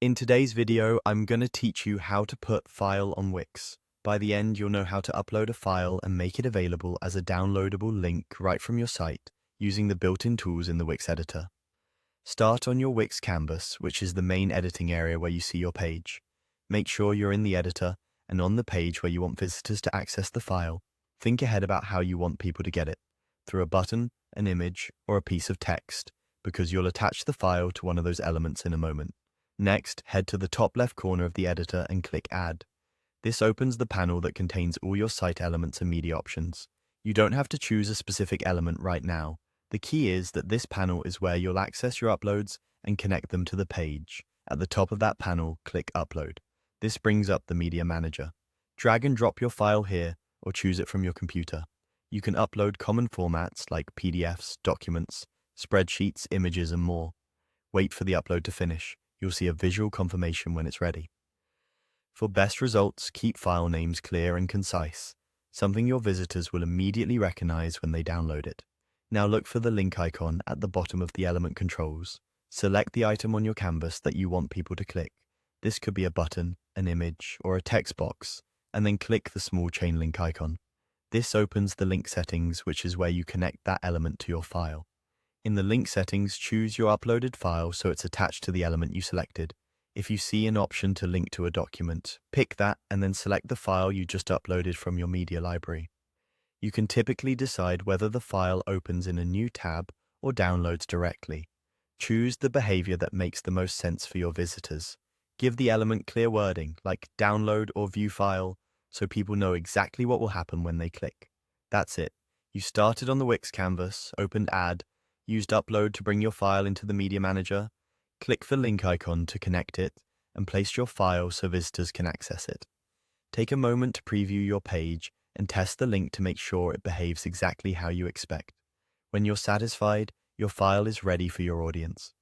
In today's video, I'm going to teach you how to put file on Wix. By the end, you'll know how to upload a file and make it available as a downloadable link right from your site using the built-in tools in the Wix editor. Start on your Wix canvas, which is the main editing area where you see your page. Make sure you're in the editor and on the page where you want visitors to access the file. Think ahead about how you want people to get it, through a button, an image, or a piece of text, because you'll attach the file to one of those elements in a moment. Next, head to the top left corner of the editor and click Add. This opens the panel that contains all your site elements and media options. You don't have to choose a specific element right now. The key is that this panel is where you'll access your uploads and connect them to the page. At the top of that panel, click Upload. This brings up the Media Manager. Drag and drop your file here or choose it from your computer. You can upload common formats like PDFs, documents, spreadsheets, images, and more. Wait for the upload to finish. You'll see a visual confirmation when it's ready. For best results, keep file names clear and concise, something your visitors will immediately recognize when they download it. Now look for the link icon at the bottom of the element controls. Select the item on your canvas that you want people to click. This could be a button, an image, or a text box, and then click the small chain link icon. This opens the link settings, which is where you connect that element to your file. In the link settings, choose your uploaded file so it's attached to the element you selected. If you see an option to link to a document, pick that and then select the file you just uploaded from your media library. You can typically decide whether the file opens in a new tab or downloads directly. Choose the behavior that makes the most sense for your visitors. Give the element clear wording like download or view file so people know exactly what will happen when they click. That's it. You started on the Wix canvas, opened Add, used Upload to bring your file into the Media Manager, click the link icon to connect it, and place your file so visitors can access it. Take a moment to preview your page and test the link to make sure it behaves exactly how you expect. When you're satisfied, your file is ready for your audience.